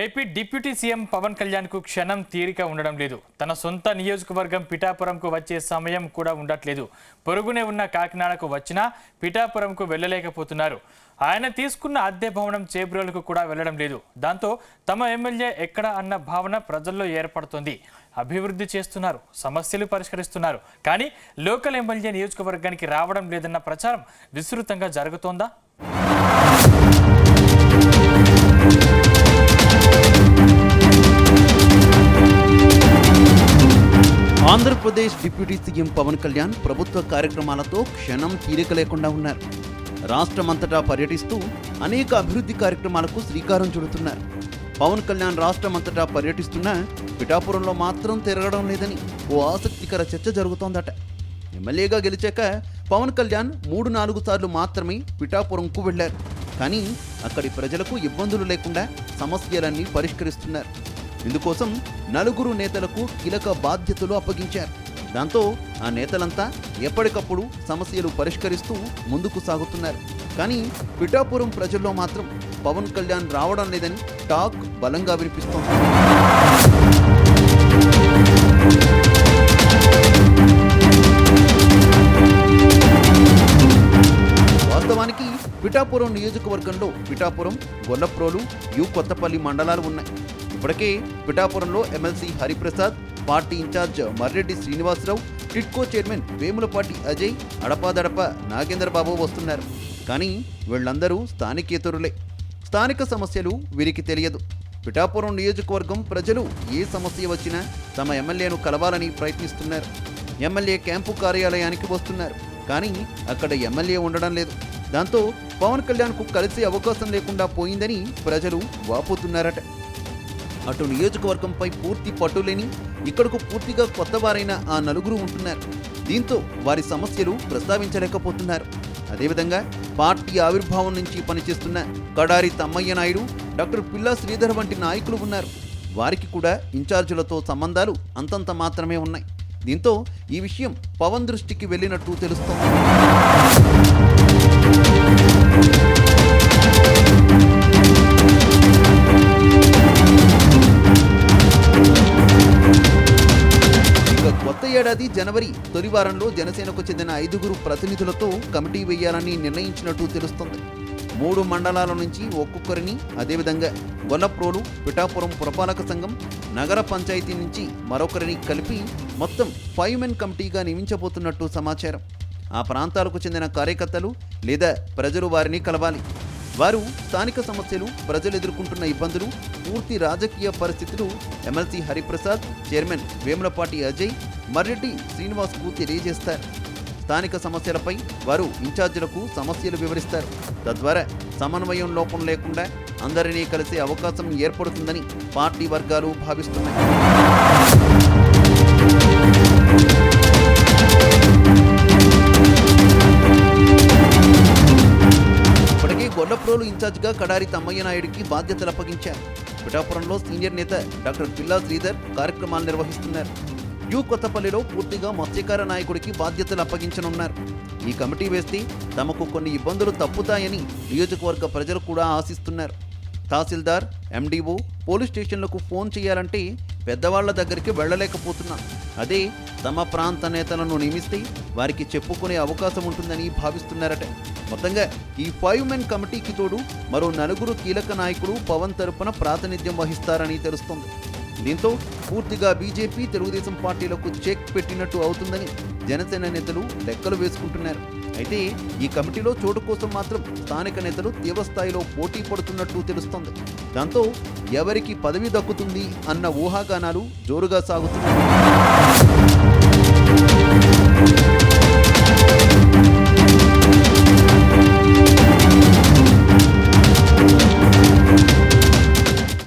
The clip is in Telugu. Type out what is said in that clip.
ఏపీ డిప్యూటీ సీఎం పవన్ కళ్యాణ్కు క్షణం తీరిక ఉండడం లేదు. తన సొంత నియోజకవర్గం పిఠాపురంకు వచ్చే సమయం కూడా ఉండట్లేదు. పొరుగునే ఉన్న కాకినాడకు వచ్చినా పిఠాపురంకు వెళ్ళలేకపోతున్నారు. ఆయన తీసుకున్న అద్దె భవనం చేబ్రోలకు కూడా వెళ్లడం లేదు. దాంతో తమ ఎమ్మెల్యే ఎక్కడ అన్న భావన ప్రజల్లో ఏర్పడుతోంది. అభివృద్ధి చేస్తున్నారు, సమస్యలు పరిష్కరిస్తున్నారు, కానీ లోకల్ ఎమ్మెల్యే నియోజకవర్గానికి రావడం లేదన్న ప్రచారం విస్తృతంగా జరుగుతోందా? ఆంధ్రప్రదేశ్ డిప్యూటీ సీఎం పవన్ కళ్యాణ్ ప్రభుత్వ కార్యక్రమాలతో క్షణం తీరిక లేకుండా ఉన్నారు. రాష్ట్రమంతటా పర్యటిస్తూ అనేక అభివృద్ధి కార్యక్రమాలకు శ్రీకారం చుడుతున్నారు. పవన్ కళ్యాణ్ రాష్ట్రమంతటా పర్యటిస్తున్నా పిఠాపురంలో మాత్రం తిరగడం లేదని ఓ ఆసక్తికర చర్చ జరుగుతోందట. ఎమ్మెల్యేగా గెలిచాక పవన్ కళ్యాణ్ 3-4 సార్లు మాత్రమే పిఠాపురంకు వెళ్లారు. కానీ అక్కడి ప్రజలకు ఇబ్బందులు లేకుండా సమస్యలన్నీ పరిష్కరిస్తున్నారు. ఇందుకోసం 4 నేతలకు కీలక బాధ్యతలు అప్పగించారు. దాంతో ఆ నేతలంతా ఎప్పటికప్పుడు సమస్యలు పరిష్కరిస్తూ ముందుకు సాగుతున్నారు. కానీ పిఠాపురం ప్రజల్లో మాత్రం పవన్ కళ్యాణ్ రావడం లేదని టాక్ బలంగా వినిపిస్తోంది. వాస్తవానికి పిఠాపురం నియోజకవర్గంలో పిఠాపురం, గొల్లప్రోలు, యు కొత్తపల్లి మండలాలు ఉన్నాయి. ఇప్పటికే పిఠాపురంలో MLC Hariprasad, party in-charge Marreddy Srinivasarao, TIDCO chairman Vemulapati Ajay, అడపాదడప నాగేంద్రబాబు వస్తున్నారు. కానీ వీళ్ళందరూ స్థానికేతరులే. స్థానిక సమస్యలు వీరికి తెలియదు. పిఠాపురం నియోజకవర్గం ప్రజలు ఏ సమస్య వచ్చినా తమ ఎమ్మెల్యేను కలవాలని ప్రయత్నిస్తున్నారు. ఎమ్మెల్యే క్యాంపు కార్యాలయానికి వస్తున్నారు. కానీ అక్కడ ఎమ్మెల్యే ఉండడం లేదు. దాంతో పవన్ కళ్యాణ్కు కలిసే అవకాశం లేకుండా పోయిందని ప్రజలు వాపోతున్నారట. అటు నియోజకవర్గంపై పూర్తి పట్టులేని, ఇక్కడకు పూర్తిగా కొత్తవారైన ఆ 4 ఉంటున్నారు. దీంతో వారి సమస్యలు ప్రస్తావించలేకపోతున్నారు. అదేవిధంగా పార్టీ ఆవిర్భావం నుంచి పనిచేస్తున్న కడారి తమ్మయ్య నాయుడు, డాక్టర్ పిల్లా శ్రీధర్ వంటి నాయకులు ఉన్నారు. వారికి కూడా ఇన్ఛార్జీలతో సంబంధాలు అంతంత మాత్రమే ఉన్నాయి. దీంతో ఈ విషయం పవన్ దృష్టికి వెళ్ళినట్టు తెలుస్తోంది. కొత్త ఏడాది జనవరి తొలి వారంలో జనసేనకు చెందిన 5 ప్రతినిధులతో కమిటీ వేయాలని నిర్ణయించినట్టు తెలుస్తోంది. 3 మండలాల నుంచి ఒక్కొక్కరిని, అదేవిధంగా గొల్లప్రోలు, పిఠాపురం పురపాలక సంఘం, నగర పంచాయతీ నుంచి మరొకరిని కలిపి మొత్తం 5 మెన్ కమిటీగా నియమించబోతున్నట్టు సమాచారం. ఆ ప్రాంతాలకు చెందిన కార్యకర్తలు లేదా ప్రజలు వారిని కలవాలి. వారు స్థానిక సమస్యలు, ప్రజలు ఎదుర్కొంటున్న ఇబ్బందులు, పూర్తి రాజకీయ పరిస్థితులు ఎమ్మెల్సీ హరిప్రసాద్, చైర్మన్ వేములపాటి అజయ్, మర్రెడ్డి శ్రీనివాస్కు తెలియజేస్తారు. స్థానిక సమస్యలపై వారు ఇన్ఛార్జీలకు సమస్యలు వివరిస్తారు. తద్వారా సమన్వయం లోపం లేకుండా అందరినీ కలిసే అవకాశం ఏర్పడుతుందని పార్టీ వర్గాలు భావిస్తున్నాయి. గొల్లప్రోలు ఇన్ఛార్జిగా కడారి తమ్మయ్య నాయుడికి బాధ్యతలు అప్పగించారు. పిఠాపురంలో సీనియర్ నేత డాక్టర్ పిల్లా శ్రీధర్ కార్యక్రమాలు నిర్వహిస్తున్నారు. యు కొత్తపల్లిలో పూర్తిగా మత్స్యకార నాయకుడికి బాధ్యతలు అప్పగించనున్నారు. ఈ కమిటీ వేస్తే తమకు కొన్ని ఇబ్బందులు తప్పుతాయని నియోజకవర్గ ప్రజలు కూడా ఆశిస్తున్నారు. తహసీల్దార్, ఎండిఓ, పోలీస్ స్టేషన్లకు ఫోన్ చేయాలంటే పెద్దవాళ్ల దగ్గరికి వెళ్లలేకపోతున్నాం. అదే తమ ప్రాంత నేతలను నియమిస్తే వారికి చెప్పుకునే అవకాశం ఉంటుందని భావిస్తున్నారట. మొత్తంగా ఈ 5 మెన్ కమిటీకి తోడు మరో 4 కీలక నాయకులు పవన్ తరపున ప్రాతినిధ్యం వహిస్తారని తెలుస్తోంది. దీంతో పూర్తిగా బీజేపీ, తెలుగుదేశం పార్టీలకు చెక్ పెట్టినట్టు అవుతుందని జనసేన నేతలు లెక్కలు వేసుకుంటున్నారు. అయితే ఈ కమిటీలో చోటు కోసం మాత్రం స్థానిక నేతలు తీవ్రస్థాయిలో పోటీ పడుతున్నట్టు తెలుస్తోంది. దాంతో ఎవరికి పదవి దక్కుతుంది అన్న ఊహాగానాలు జోరుగా సాగుతున్నాయి.